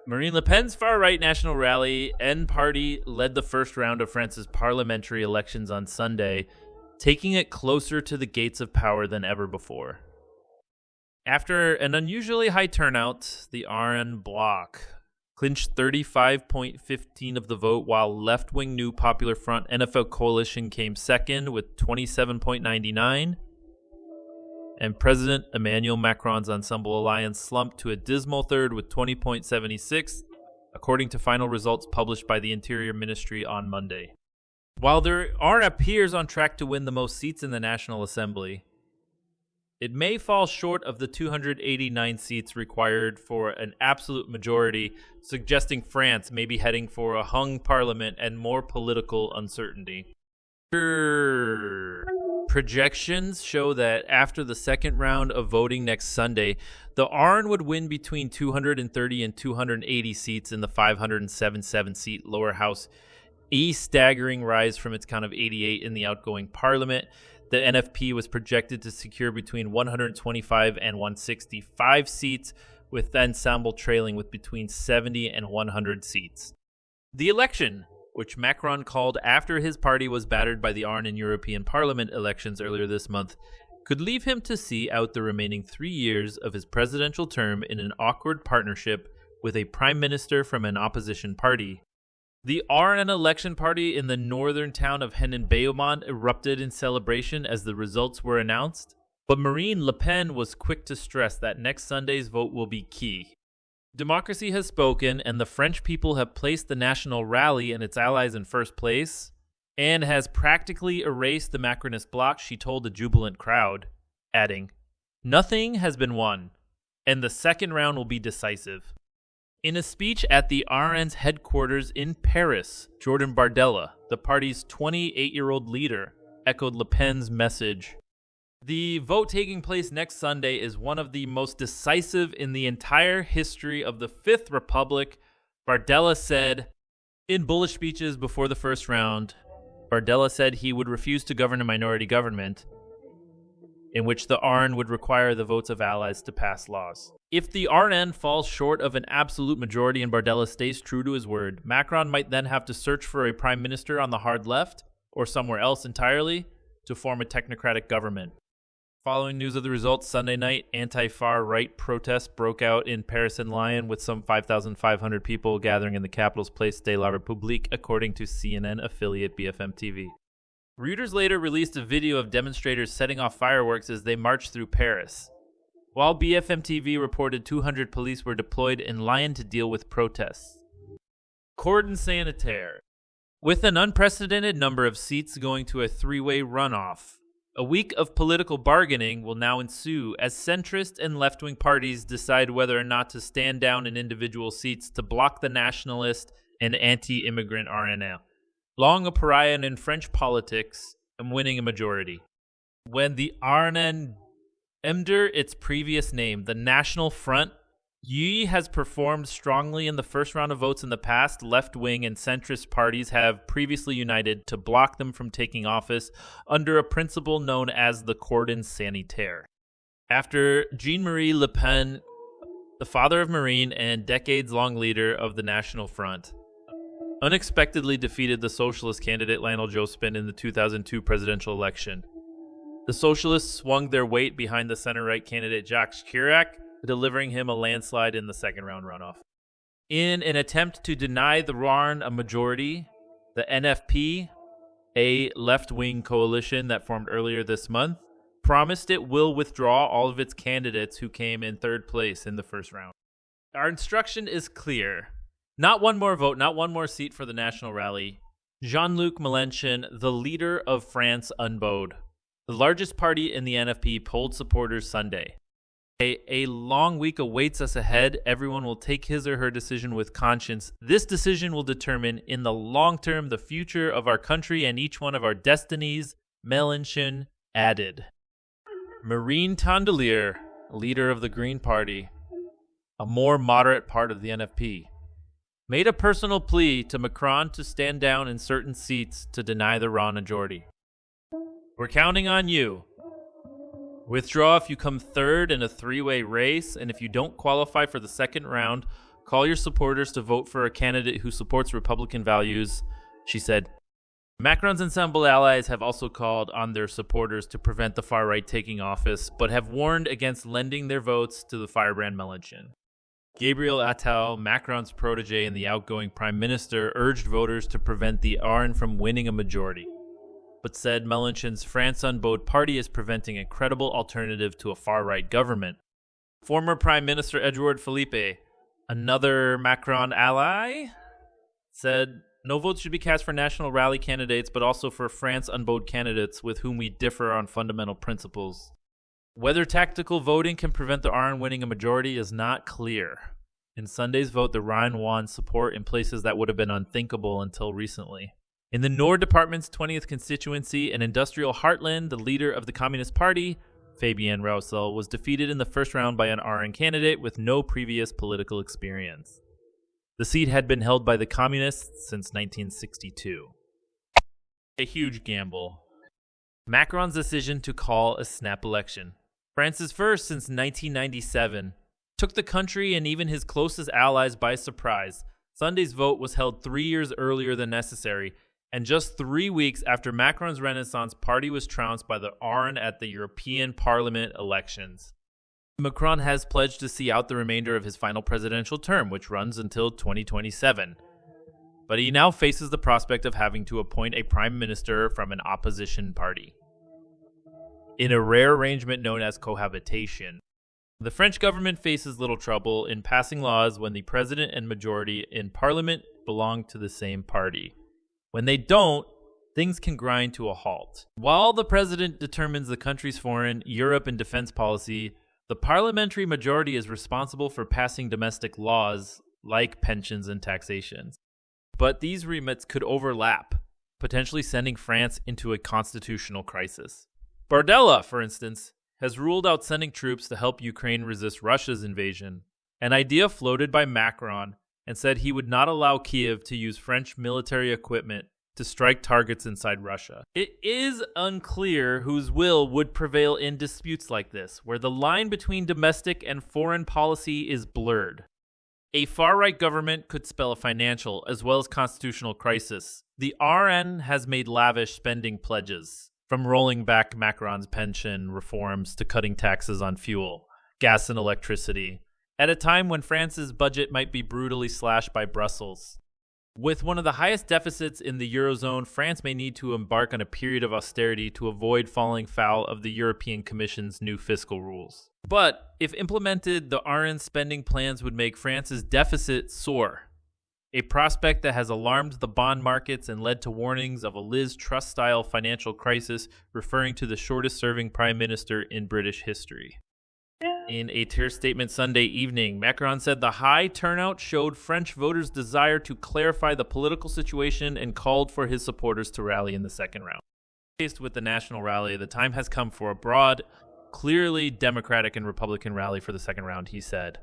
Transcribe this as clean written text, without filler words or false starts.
Marine Le Pen's far-right national rally, N Party, led the first round of France's parliamentary elections on Sunday, taking it closer to the gates of power than ever before. After an unusually high turnout, the RN bloc clinched 35.15% of the vote, while left-wing New Popular Front NFL coalition came second with 27.99%, and President Emmanuel Macron's Ensemble alliance slumped to a dismal third with 20.76%, according to final results published by the Interior Ministry on Monday. While there are peers on track to win the most seats in the National Assembly, it may fall short of the 289 seats required for an absolute majority, suggesting France may be heading for a hung parliament and more political uncertainty. Projections show that after the second round of voting next Sunday, the RN would win between 230 and 280 seats in the 577-seat lower house, a staggering rise from its count of 88 in the outgoing parliament. The NFP was projected to secure between 125 and 165 seats, with Ensemble trailing with between 70 and 100 seats. The election, which Macron called after his party was battered by the RN in European Parliament elections earlier this month, could leave him to see out the remaining 3 years of his presidential term in an awkward partnership with a prime minister from an opposition party. The RN election party in the northern town of Henin-Beaumont erupted in celebration as the results were announced, but Marine Le Pen was quick to stress that next Sunday's vote will be key. Democracy has spoken, and the French people have placed the National Rally and its allies in first place, and has practically erased the Macronist bloc, she told a jubilant crowd, adding, "Nothing has been won, and the second round will be decisive." In a speech at the RN's headquarters in Paris, Jordan Bardella, the party's 28-year-old leader, echoed Le Pen's message. The vote taking place next Sunday is one of the most decisive in the entire history of the Fifth Republic, Bardella said. In bullish speeches before the first round, Bardella said he would refuse to govern a minority government, in which the RN would require the votes of allies to pass laws. If the RN falls short of an absolute majority and Bardella stays true to his word, Macron might then have to search for a prime minister on the hard left, or somewhere else entirely, to form a technocratic government. Following news of the results Sunday night, anti-far-right protests broke out in Paris and Lyon, with some 5,500 people gathering in the capital's Place de la République, according to CNN affiliate BFM TV. Reuters later released a video of demonstrators setting off fireworks as they marched through Paris, while BFM TV reported 200 police were deployed in Lyon to deal with protests. Cordon sanitaire. With an unprecedented number of seats going to a three-way runoff, a week of political bargaining will now ensue as centrist and left-wing parties decide whether or not to stand down in individual seats to block the nationalist and anti-immigrant RNL, long a pariah in French politics and winning a majority. When the RN under its previous name, the National Front, has performed strongly in the first round of votes in the past. Left-wing and centrist parties have previously united to block them from taking office under a principle known as the cordon sanitaire. After Jean-Marie Le Pen, the father of Marine and decades-long leader of the National Front, unexpectedly defeated the socialist candidate Lionel Jospin in the 2002 presidential election. The socialists swung their weight behind the center-right candidate Jacques Chirac, delivering him a landslide in the second-round runoff. In an attempt to deny the RN a majority, the NFP, a left-wing coalition that formed earlier this month, promised it will withdraw all of its candidates who came in third place in the first round. Our instruction is clear. Not one more vote, not one more seat for the National Rally. Jean-Luc Mélenchon, the leader of France, unbowed. The largest party in the NFP polled supporters Sunday. A long week awaits us ahead. Everyone will take his or her decision with conscience. This decision will determine, in the long term, the future of our country and each one of our destinies, Mélenchon added. Marine Tondelier, leader of the Green Party, a more moderate part of the NFP, made a personal plea to Macron to stand down in certain seats to deny the RN majority. We're counting on you. Withdraw if you come third in a three-way race, and if you don't qualify for the second round, Call your supporters to vote for a candidate who supports Republican values, she said. Macron's Ensemble allies have also called on their supporters to prevent the far right taking office, but have warned against lending their votes to the firebrand Mélenchon. Gabriel Attal, Macron's protege and the outgoing prime minister, urged voters to prevent the RN from winning a majority, but said Mélenchon's France Unbowed party is preventing a credible alternative to a far-right government. Former Prime Minister Edouard Philippe, another Macron ally, said, "No votes should be cast for National Rally candidates, but also for France Unbowed candidates with whom we differ on fundamental principles. Whether tactical voting can prevent the RN winning a majority is not clear. In Sunday's vote, the RN won support in places that would have been unthinkable until recently. In the Nord Department's 20th constituency, an industrial heartland, the leader of the Communist Party, Fabien Roussel, was defeated in the first round by an RN candidate with no previous political experience. The seat had been held by the Communists since 1962. A huge gamble. Macron's decision to call a snap election, France's first since 1997, took the country and even his closest allies by surprise. Sunday's vote was held 3 years earlier than necessary, and just 3 weeks after Macron's Renaissance party was trounced by the RN at the European Parliament elections. Macron has pledged to see out the remainder of his final presidential term, which runs until 2027. But he now faces the prospect of having to appoint a prime minister from an opposition party. In a rare arrangement known as cohabitation, the French government faces little trouble in passing laws when the president and majority in parliament belong to the same party. When they don't, things can grind to a halt. While the president determines the country's foreign, Europe, and defense policy, the parliamentary majority is responsible for passing domestic laws like pensions and taxation. But these remits could overlap, potentially sending France into a constitutional crisis. Bardella, for instance, has ruled out sending troops to help Ukraine resist Russia's invasion, an idea floated by Macron, and said he would not allow Kiev to use French military equipment to strike targets inside Russia. It is unclear whose will would prevail in disputes like this, where the line between domestic and foreign policy is blurred. A far-right government could spell a financial as well as constitutional crisis. The RN has made lavish spending pledges, from rolling back Macron's pension reforms to cutting taxes on fuel, gas, and electricity, at a time when France's budget might be brutally slashed by Brussels. With one of the highest deficits in the Eurozone, France may need to embark on a period of austerity to avoid falling foul of the European Commission's new fiscal rules. But if implemented, the RN spending plans would make France's deficit soar, a prospect that has alarmed the bond markets and led to warnings of a Liz Truss-style financial crisis, referring to the shortest-serving prime minister in British history. In a tear statement Sunday evening, Macron said the high turnout showed French voters' desire to clarify the political situation and called for his supporters to rally in the second round. Faced with the national rally, the time has come for a broad, clearly Democratic and Republican rally for the second round, he said.